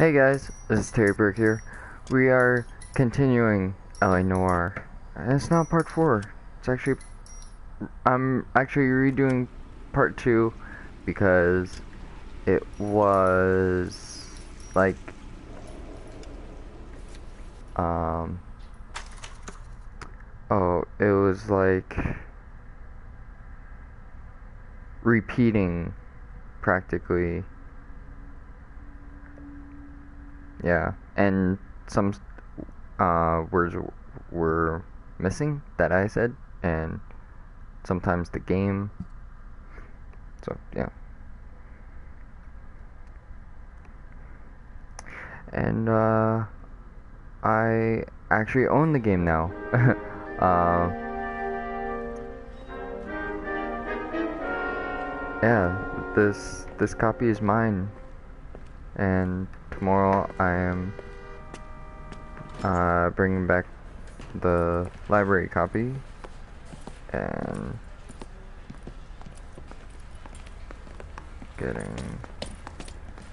Hey guys, this is Terry Burke here. We are continuing L.A Noire. And it's not part 4. I'm actually redoing part 2 because it was like it was like repeating practically. Yeah, and some words were missing that I said, and sometimes the game. So yeah, and I actually own the game now. Yeah, this copy is mine, and tomorrow I am bringing back the library copy and getting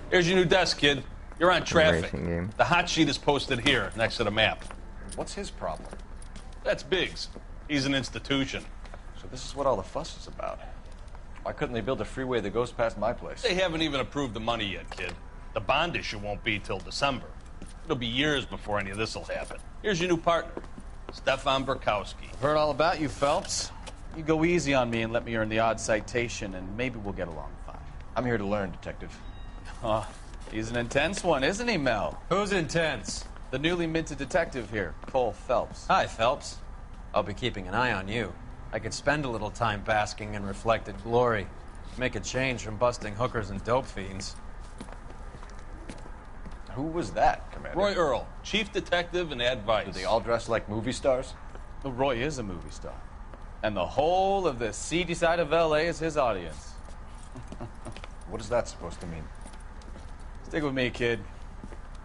Here's your new desk, kid. You're on traffic. racing game. The hot sheet is posted here, next to the map. What's his problem? That's Biggs. He's an institution. So this is what all the fuss is about. Why couldn't they build a freeway that goes past my place? They haven't even approved the money yet, kid. The bond issue won't be till December. It'll be years before any of this will happen. Here's your new partner, Stefan Burkowski. I've heard all about you, Phelps. You go easy on me and let me earn the odd citation, and maybe we'll get along fine. I'm here to learn, Detective. Oh, he's an intense one, isn't he, Mel? Who's intense? The newly minted detective here, Cole Phelps. Hi, Phelps. I'll be keeping an eye on you. I could spend a little time basking in reflected glory. Make a change from busting hookers and dope fiends. Who was that, Commander? Roy Earl, chief detective and advice. Do they all dress like movie stars? Well, Roy is a movie star. And the whole of the seedy side of L.A. is his audience. What is that supposed to mean? Stick with me, kid.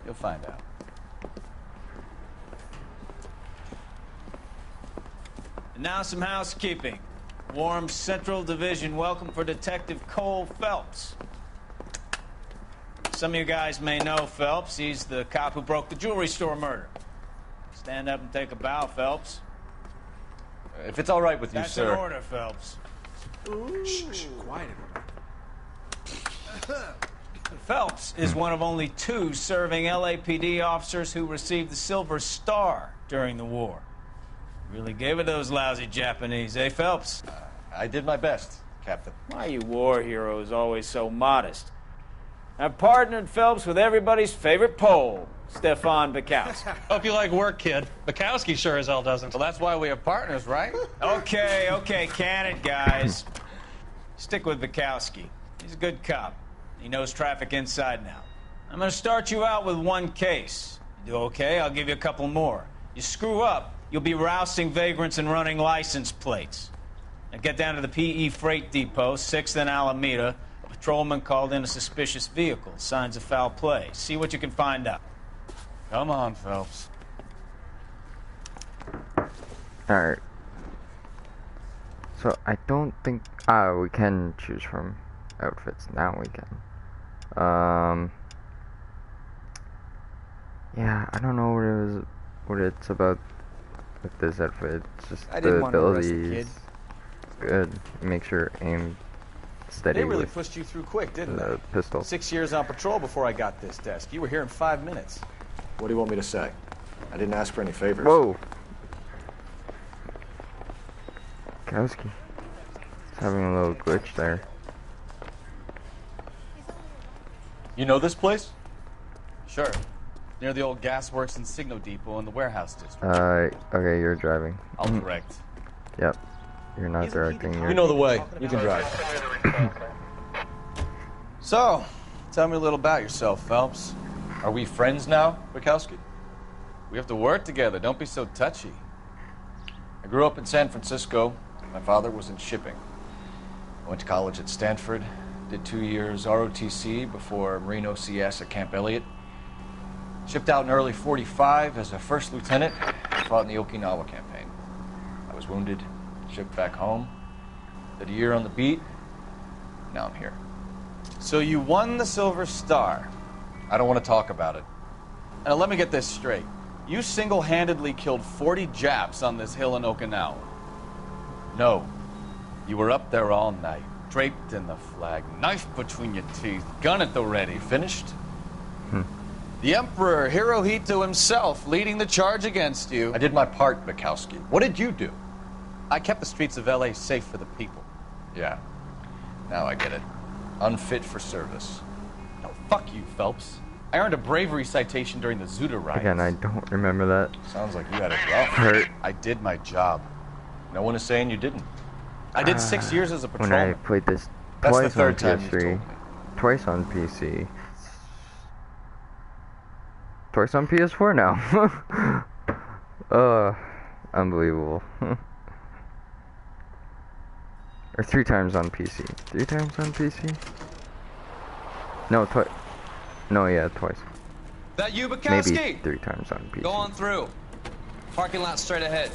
You'll find out. And now some housekeeping. Warm Central Division welcome for Detective Cole Phelps. Some of you guys may know Phelps. He's the cop who broke the jewelry store murder. Stand up and take a bow, Phelps. If it's all right with you, That's sir. an order, Phelps. Shh, quiet, everybody. Phelps is one of only 2 serving LAPD officers who received the Silver Star during the war. Really gave it those lousy Japanese, eh, Phelps? I did my best, Captain. Why are you war heroes always so modest? I've partnered Phelps with everybody's favorite Pole, Stefan Burkowski. Hope you like work, kid. Bukowski sure as hell doesn't. Well, that's why we have partners, right? Okay, can it, guys. Stick with Burkowski. He's a good cop. He knows traffic inside and out. I'm going to start you out with 1 case. You do okay, I'll give you a couple more. You screw up, you'll be rousting vagrants and running license plates. Now get down to the PE Freight Depot, 6th and Alameda. A patrolman called in a suspicious vehicle. Signs of foul play. See what you can find out. Come on, Phelps. Alright. So I don't think we can choose from outfits. Now we can. Yeah, I don't know what it's about with this outfit. It's just the abilities. It's good. It makes your aim steady. They really with pushed you through quick, didn't the they? pistol. 6 years on patrol before I got this desk. You were here in 5 minutes. What do you want me to say? I didn't ask for any favors. Whoa! Kowski. He's having a little glitch there. You know this place? Sure. Near the old gasworks and Signo Depot in the warehouse district. Okay, you're driving. I'll direct. Yep. You're not directing. You know the way. You can drive. So, tell me a little about yourself, Phelps. Are we friends now, Bukowski? We have to work together. Don't be so touchy. I grew up in San Francisco. My father was in shipping. I went to college at Stanford, did 2 years ROTC before Marine OCS at Camp Elliott. Shipped out in early '45 as a first lieutenant, fought in the Okinawa campaign. I was wounded, shipped back home, did a year on the beat, now I'm here. So you won the Silver Star. I don't want to talk about it. Now, let me get this straight. You single-handedly killed 40 Japs on this hill in Okinawa. No. You were up there all night, draped in the flag, knife between your teeth, gun at the ready. Finished? The Emperor Hirohito himself leading the charge against you. I did my part, Bukowski. What did you do? I kept the streets of L.A. safe for the people. Yeah. Now I get it. Unfit for service. No, fuck you, Phelps. I earned a bravery citation during the Zuda riots. Again, I don't remember that. Sounds like you had it rough. Hurt. I did my job. No one is saying you didn't. I did 6 years as a When patrolman. I played this That's the twice third on time you've PS3, told me. twice on PC, twice on PS4 now. Unbelievable. Or 3 times on PC. 3 times on PC? No, twice. No, yeah, twice. That you, Bukowski? Maybe 3 times on PC. Go on through. Parking lot straight ahead.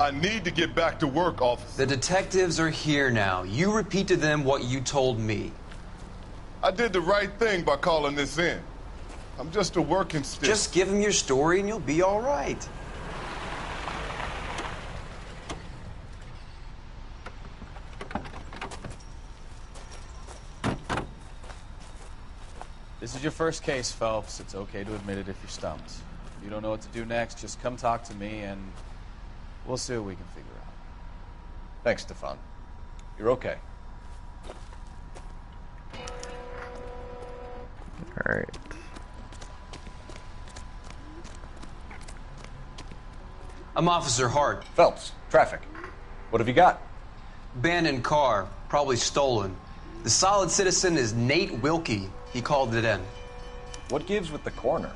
I need to get back to work, officer. The detectives are here now. You repeat to them what you told me. I did the right thing by calling this in. I'm just a working stiff. Just give them your story and you'll be all right. This is your first case, Phelps. It's okay to admit it if you're stumped. If you don't know what to do next, just come talk to me and we'll see what we can figure out. Thanks, Stefan. You're okay. Alright. I'm Officer Hart. Phelps, traffic. What have you got? Abandoned car, probably stolen. The solid citizen is Nate Wilkie. He called it in. What gives with the coroner?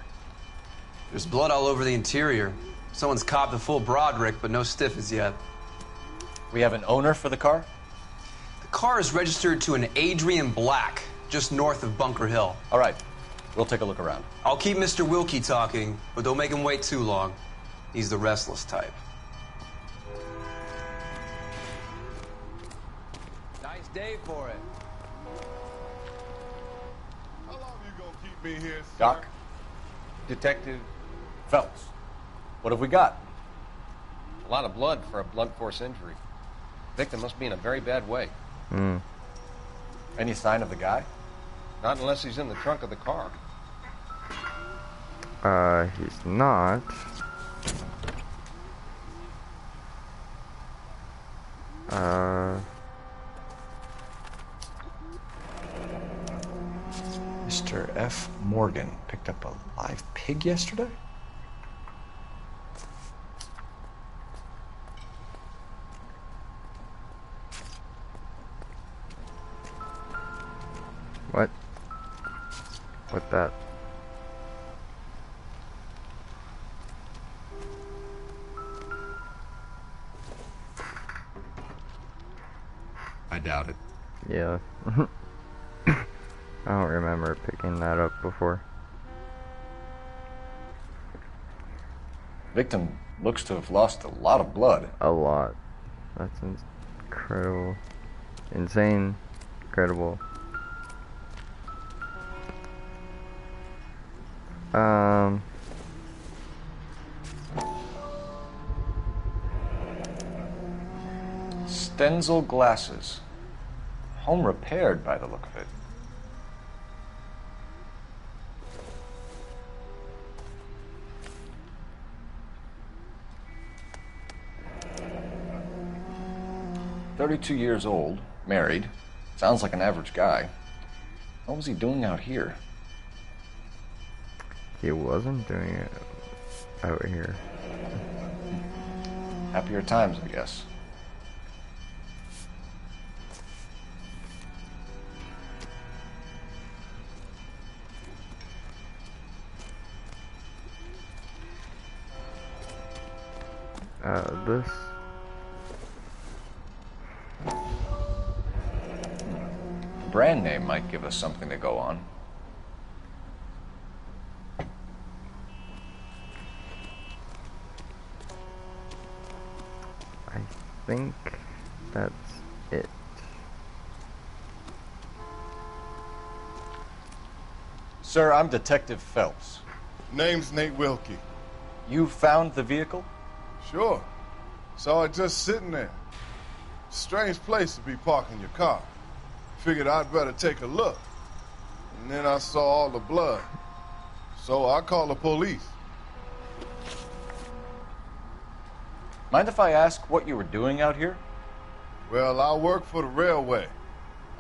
There's blood all over the interior. Someone's copped a full Broderick, but no stiff as yet. We have an owner for the car? The car is registered to an Adrian Black, just north of Bunker Hill. All right. We'll take a look around. I'll keep Mr. Wilkie talking, but don't make him wait too long. He's the restless type. Nice day for it. How long you gonna keep me here, sir? Doc? Detective, Phelps. What have we got? a lot of blood for a blunt force injury. Victim must be in a very bad way. Any sign of the guy? Not unless he's in the trunk of the car. He's not. Mr. F. Morgan picked up a live pig yesterday? What? What that? I doubt it. Yeah. I don't remember picking that up before. Victim looks to have lost a lot of blood. A lot. That's incredible. Insane. Incredible. Stenzel glasses. Home repaired by the look of it. "32 years old, married. Sounds like an average guy. What was he doing out here?" He wasn't doing it out here. Happier times, I guess. This. Brand name might give us something to go on. I think that's it. Sir, I'm Detective Phelps. Name's Nate Wilkie. You found the vehicle? Sure. Saw it just sitting there. Strange place to be parking your car. Figured I'd better take a look. And then I saw all the blood. So I called the police. Mind if I ask what you were doing out here? Well, I work for the railway.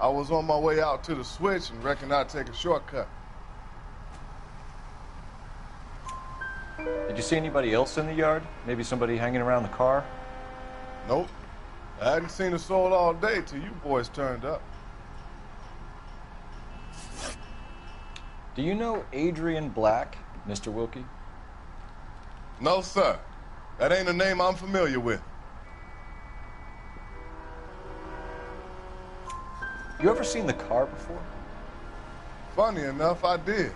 I was on my way out to the switch and reckoned I'd take a shortcut. Did you see anybody else in the yard? Maybe somebody hanging around the car? Nope. I hadn't seen a soul all day till you boys turned up. Do you know Adrian Black, Mr. Wilkie? No, sir. That ain't a name I'm familiar with. You ever seen the car before? Funny enough, I did.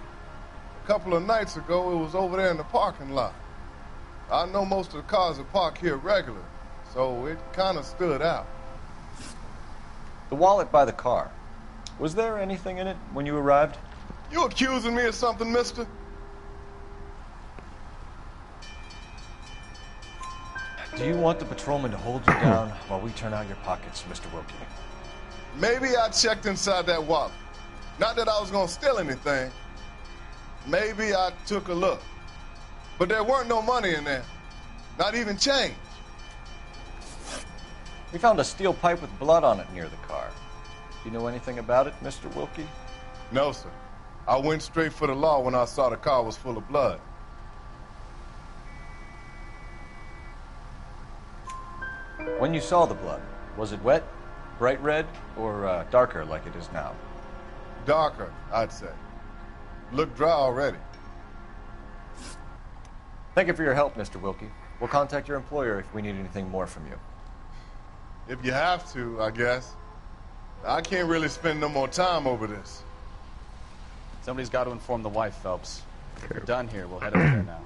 A couple of nights ago, it was over there in the parking lot. I know most of the cars are parked here regular, so it kind of stood out. The wallet by the car. Was there anything in it when you arrived? You accusing me of something, mister? Do you want the patrolman to hold you down while we turn out your pockets, Mr. Wilkie? Maybe I checked inside that wallet. Not that I was gonna steal anything. Maybe I took a look. But there weren't no money in there. Not even change. We found a steel pipe with blood on it near the car. Do you know anything about it, Mr. Wilkie? No, sir. I went straight for the law when I saw the car was full of blood. When you saw the blood, was it wet, bright red, or darker like it is now? Darker, I'd say. Looked dry already. Thank you for your help, Mr. Wilkie. We'll contact your employer if we need anything more from you. If you have to, I guess. I can't really spend no more time over this. Somebody's got to inform the wife, Phelps. If you're done here, we'll head over there now.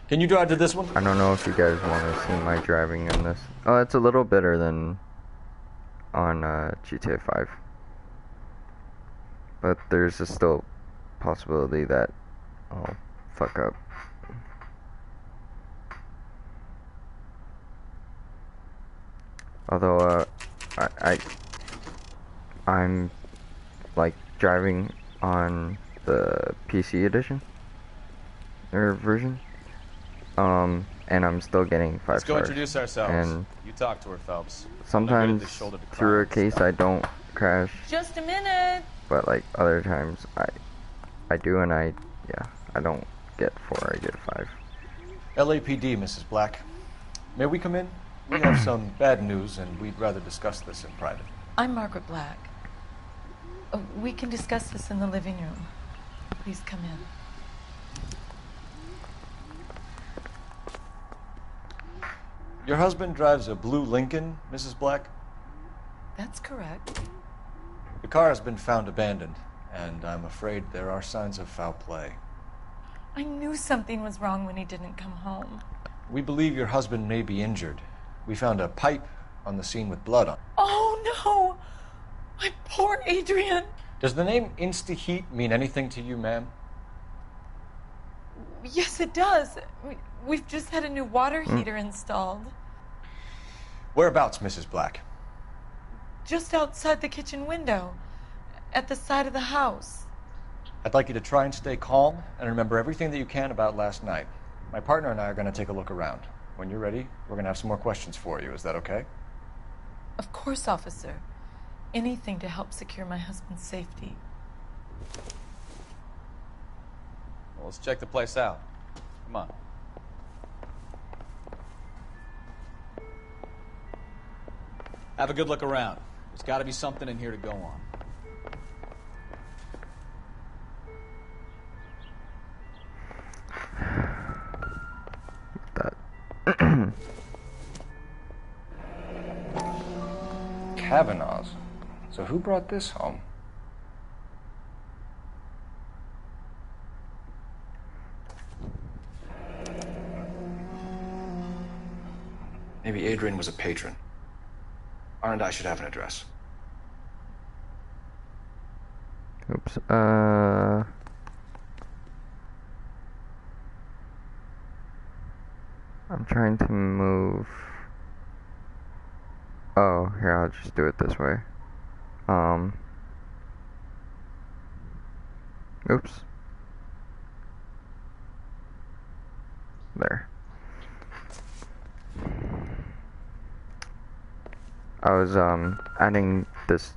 Can you drive to this one? I don't know if you guys want to see my driving in this. Oh, it's a little better than on GTA 5. But there's a still possibility that I'll fuck up. Although, I'm like driving on the PC edition or version. And I'm still getting 5 Let's go stars. introduce ourselves. And you talk to her, Phelps. sometimes through a case I don't crash. Just a minute. But like other times I do, and I don't get 4, I get 5. LAPD, Mrs. Black. May we come in? We have some bad news, and we'd rather discuss this in private. I'm Margaret Black. We can discuss this in the living room. Please come in. Your husband drives a blue Lincoln, Mrs. Black? That's correct. The car has been found abandoned, and I'm afraid there are signs of foul play. I knew something was wrong when he didn't come home. We believe your husband may be injured. We found a pipe on the scene with blood on it. Oh, no! My poor Adrian! Does the name Insta-Heat mean anything to you, ma'am? Yes, it does. We've just had a new water heater installed. Whereabouts, Mrs. Black? Just outside the kitchen window, at the side of the house. I'd like you to try and stay calm and remember everything that you can about last night. My partner and I are going to take a look around. When you're ready, we're going to have some more questions for you. Is that okay? Of course, officer. Anything to help secure my husband's safety. Well, let's check the place out. Come on. Have a good look around. There's got to be something in here to go on. Kavanaugh's. So who brought this home? Maybe Adrian was a patron. R&I should have an address. Oops, I'm trying to move. Oh, here, I'll just do it this way. Oops. There. I was, adding this,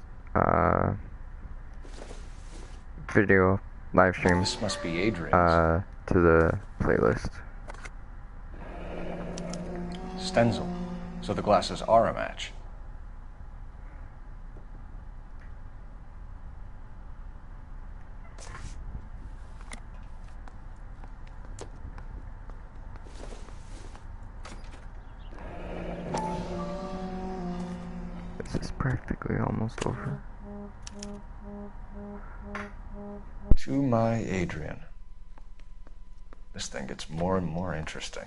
video live stream. This must be Adrian's. To the playlist. Stenzel. So the glasses are a match. This is practically almost over. To my Adrian. This thing gets more and more interesting.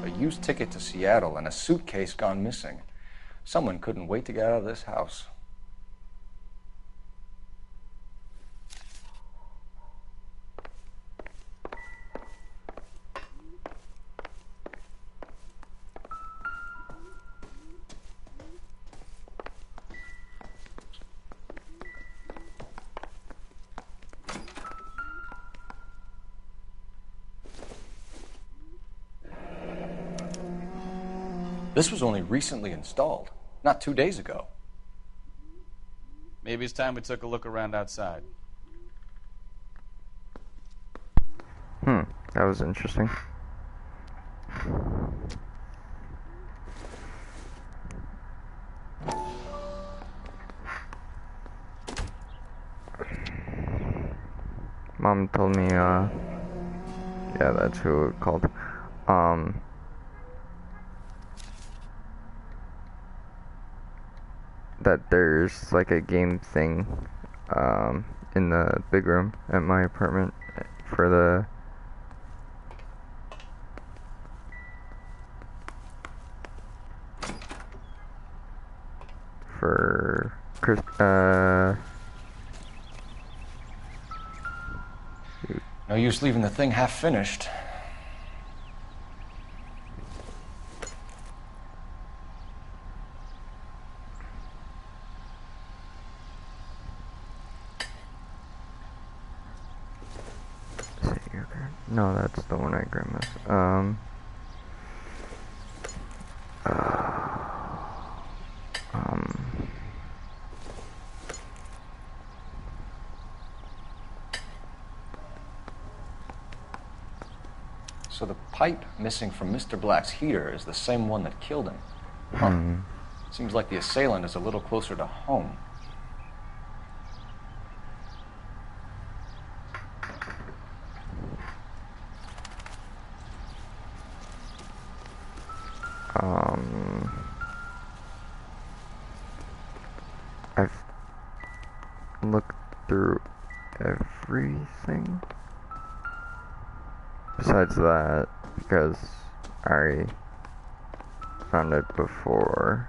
A used ticket to Seattle and a suitcase gone missing. Someone couldn't wait to get out of this house. This was only recently installed, not 2 days ago. Maybe it's time we took a look around outside. That was interesting. Mom told me, yeah, that's who it called. That there's like a game thing, in the big room at my apartment for the No use leaving the thing half finished. No, that's the one I grandma's. So the pipe missing from Mr. Black's heater is the same one that killed him. Huh. Seems like the assailant is a little closer to home. I've looked through everything besides that because I already found it before.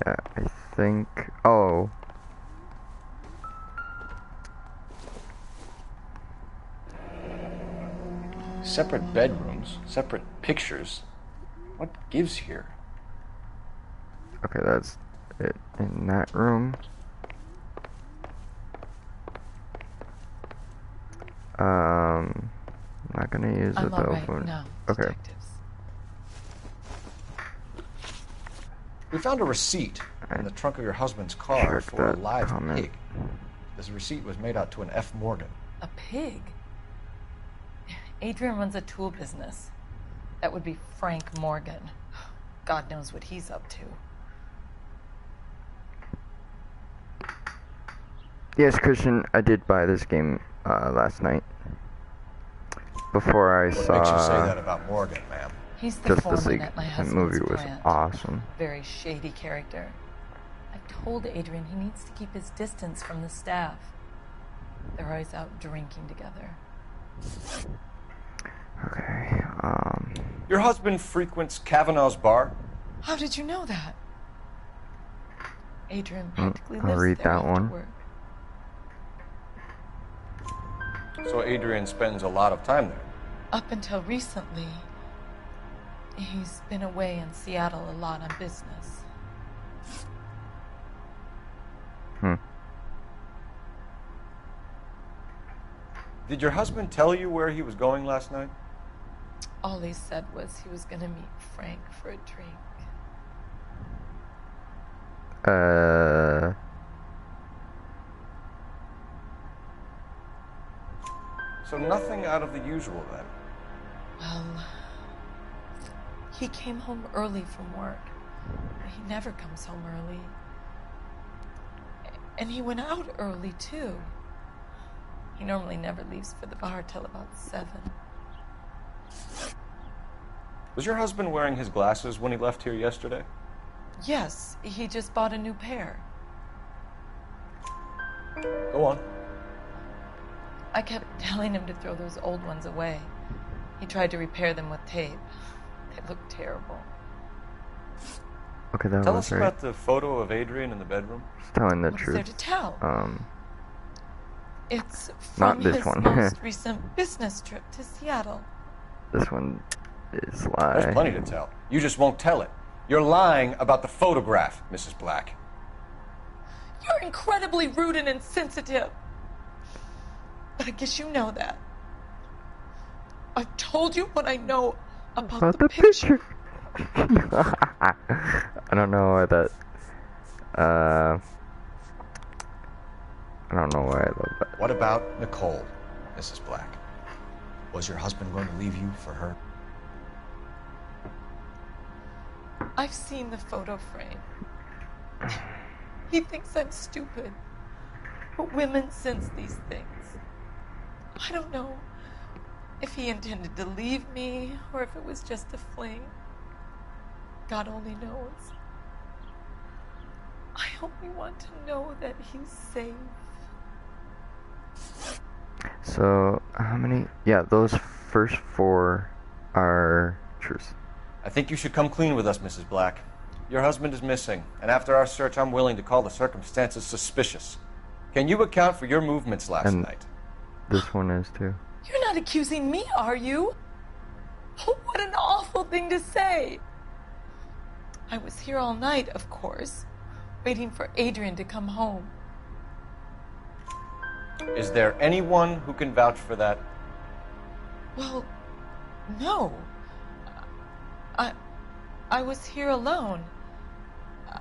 Yeah, I think. Oh. Separate bedrooms, separate pictures. What gives here? Okay, that's it in that room. Not gonna use the telephone. No, okay. detectives. We found a receipt in the trunk of your husband's car for a live pig. This receipt was made out to an F. Morgan. A pig? Adrian runs a tool business. That would be Frank Morgan. God knows what he's up to. Yes, Christian, I did buy this game last night. Before I saw... What makes you say that about Morgan, ma'am? He's the Justice foreman League. at my That husband's movie was plant. awesome. Very shady character. I've told Adrian he needs to keep his distance from the staff. They're always out drinking together. Okay, Your husband frequents Kavanaugh's bar? How did you know that? Adrian practically I'll lives read there that after one. work. So Adrian spends a lot of time there. Up until recently, he's been away in Seattle a lot on business. Did your husband tell you where he was going last night? All he said was he was gonna meet Frank for a drink. So nothing out of the usual then? Well, he came home early from work. He never comes home early. And he went out early, too. He normally never leaves for the bar till about 7. Was your husband wearing his glasses when he left here yesterday? Yes, he just bought a new pair. Go on. I kept telling him to throw those old ones away. He tried to repair them with tape. They look terrible. Okay, that Tell was us right. about the photo of Adrian in the bedroom. Just telling the What is truth. there to tell? It's Not from this his one. most recent business trip to Seattle. This one is lie. There's plenty to tell. You just won't tell it. You're lying about the photograph, Mrs. Black. You're incredibly rude and insensitive. But I guess you know that. I've told you what I know about the picture. I don't know why that. I don't know why I love that. What about Nicole, Mrs. Black? Was your husband going to leave you for her? I've seen the photo frame. He thinks I'm stupid. But women sense these things. I don't know if he intended to leave me or if it was just a fling. God only knows. I only want to know that he's safe. So, how many? Yeah, those first 4 are truths. I think you should come clean with us, Mrs. Black. Your husband is missing, and after our search, I'm willing to call the circumstances suspicious. Can you account for your movements last night? This one is too. You're not accusing me, are you? Oh, what an awful thing to say. I was here all night, of course, waiting for Adrian to come home. Is there anyone who can vouch for that? Well, no. I was here alone.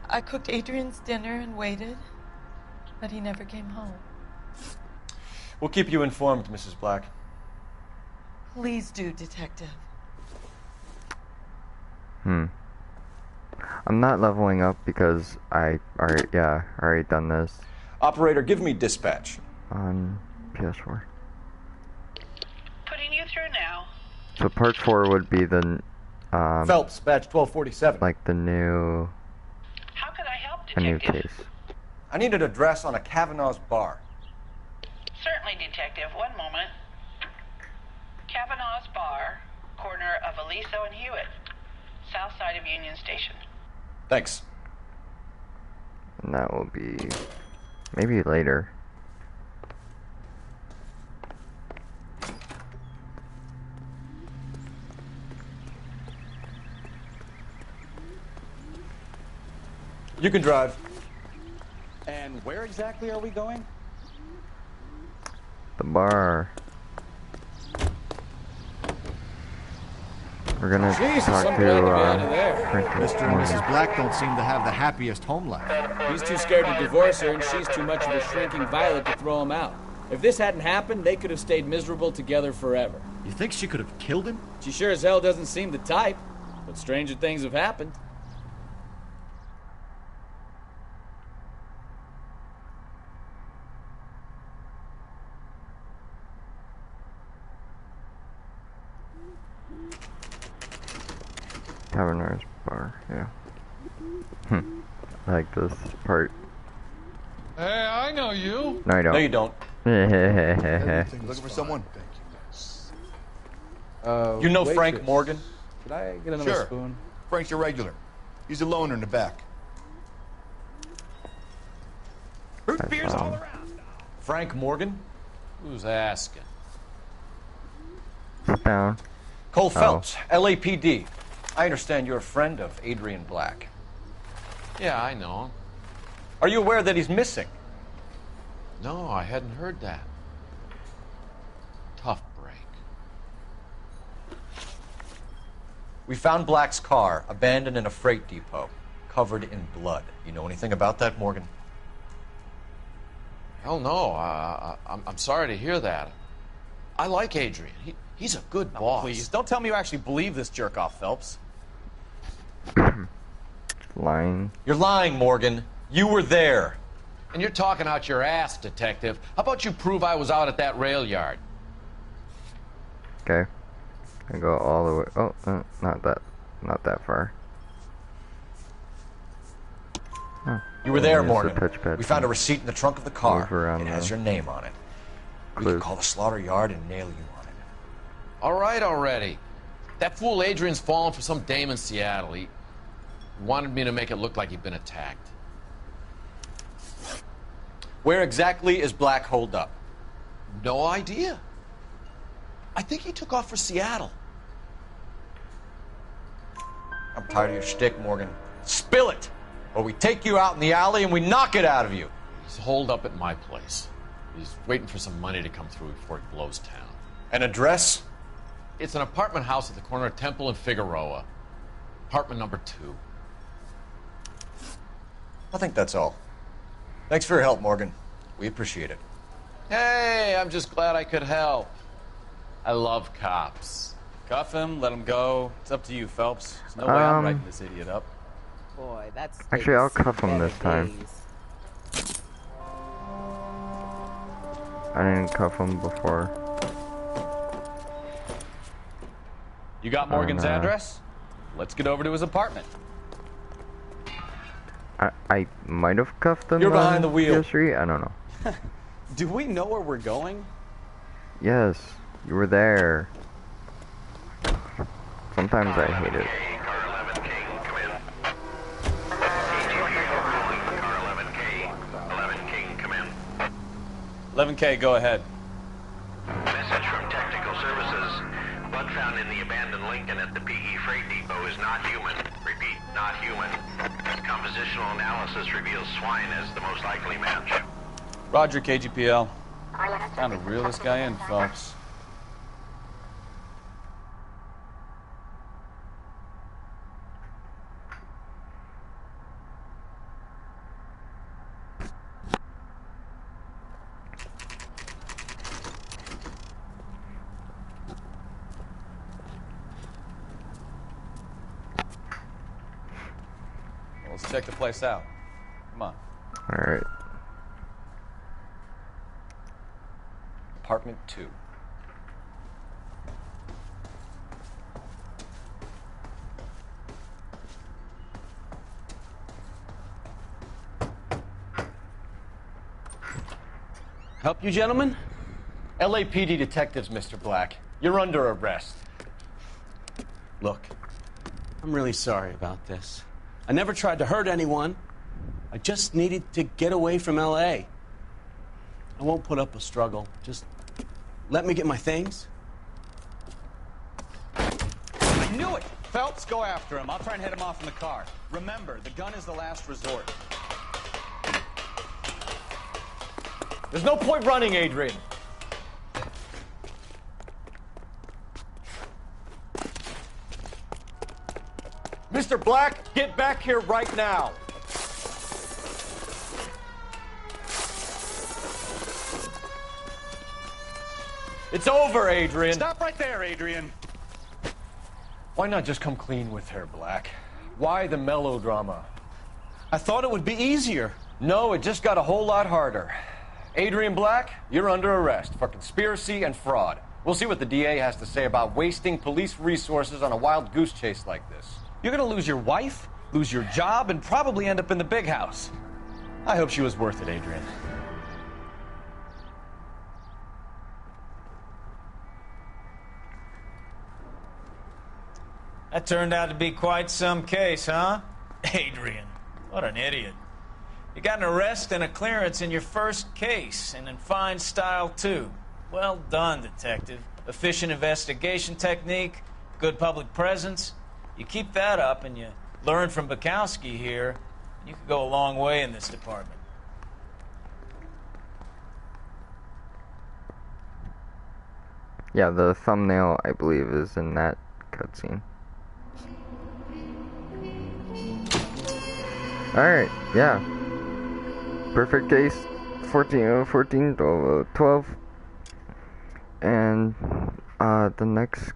I cooked Adrian's dinner and waited, but he never came home. We'll keep you informed, Mrs. Black. Please do, Detective. I'm not leveling up because I already done this. Operator, give me dispatch. On PS4. Putting you through now. So part 4 would be the Phelps, badge 1247. like the new How could I help, a new Detective? case. I need an address on a Kavanaugh's bar. Certainly, Detective. One moment. Kavanaugh's Bar, corner of Aliso and Hewitt, south side of Union Station. Thanks. And that will be maybe later. You can drive. And where exactly are we going? The bar. We're gonna Jesus, talk I'm to glad to be out of there. Mr. and Mrs. Black don't seem to have the happiest home life. He's too scared to divorce her, and she's too much of a shrinking violet to throw him out. If this hadn't happened, they could have stayed miserable together forever. You think she could have killed him? She sure as hell doesn't seem the type, but stranger things have happened. Taverner's bar, yeah. I like this part. Hey, I know you. No, you don't. No, you don't. Looking for someone? You know Frank Morgan? Could I get another spoon? Frank's your regular. He's a loner in the back. Root beers all around. Frank Morgan? Who's asking? Sit down. Cole Phelps, LAPD. I understand you're a friend of Adrian Black. Yeah, I know him. Are you aware that he's missing? No, I hadn't heard that. Tough break. We found Black's car abandoned in a freight depot, covered in blood. You know anything about that, Morgan? Hell no. I'm sorry to hear that. I like Adrian. He's a good boss. Please, don't tell me you actually believe this jerk-off, Phelps. Lying. You're lying, Morgan. You were there. And you're talking out your ass, detective. How about you prove I was out at that rail yard? Okay. I go all the way. Oh, not that far. Oh. You were there, Here's the Morgan. pitch pad We found a thing. receipt in the trunk of the car. Move around It has the your name on it. We clues. can call the slaughter yard and nail you on it. All right already. That fool Adrian's fallen for some dame in Seattle. He wanted me to make it look like he'd been attacked. Where exactly is Black holed up? No idea. I think he took off for Seattle. I'm tired of your shtick, Morgan. Spill it! Or we take you out in the alley and we knock it out of you. He's holed up at my place. He's waiting for some money to come through before he blows town. An address? It's an apartment house at the corner of Temple and Figueroa. Apartment number 2. I think that's all. Thanks for your help, Morgan. We appreciate it. Hey, I'm just glad I could help. I love cops. Cuff him, let him go. It's up to you, Phelps. There's no way I'm writing this idiot up. Boy, that's Actually, I'll cuff him this time. I didn't cuff him before. You got Morgan's address? Let's get over to his apartment. I might have cuffed him. You're behind the wheel. Yesterday. I don't know. Do we know where we're going? Yes, you were there. Sometimes I hate it. 11K, go ahead. Message from Technical Services. Blood found in the abandoned Lincoln at the PE Freight Depot is not human. Repeat, not human. Compositional analysis reveals swine as the most likely match. Roger, KGPL. Time to reel this guy in, Phelps. Let's check the place out. Come on. All right. Apartment 2. Help you, gentlemen? LAPD detectives, Mr. Black. You're under arrest. Look, I'm really sorry about this. I never tried to hurt anyone. I just needed to get away from L.A. I won't put up a struggle. Just let me get my things. I knew it! Phelps, go after him. I'll try and head him off in the car. Remember, the gun is the last resort. There's no point running, Adrian. Mr. Black, get back here right now. It's over, Adrian. Stop right there, Adrian. Why not just come clean with her, Black? Why the melodrama? I thought it would be easier. No, it just got a whole lot harder. Adrian Black, you're under arrest for conspiracy and fraud. We'll see what the DA has to say about wasting police resources on a wild goose chase like this. You're gonna lose your wife, lose your job, and probably end up in the big house. I hope she was worth it, Adrian. That turned out to be quite some case, huh? Adrian, what an idiot. You got an arrest and a clearance in your first case, and in fine style, too. Well done, detective. Efficient investigation technique, good public presence. You keep that up and you learn from Bukowski here, you could go a long way in this department. Yeah, the thumbnail, I believe, is in that cutscene. Alright, yeah. Perfect case. 14, 12. And, the next,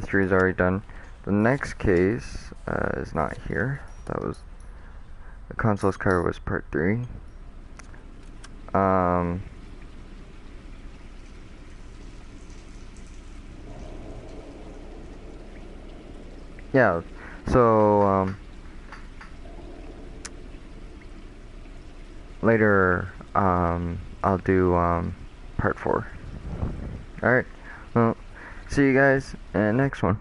series already done. The next case, is not here. That was, the console's cover was part 3. Yeah, so, later, I'll do, part 4. Alright, well, see you guys in the next one.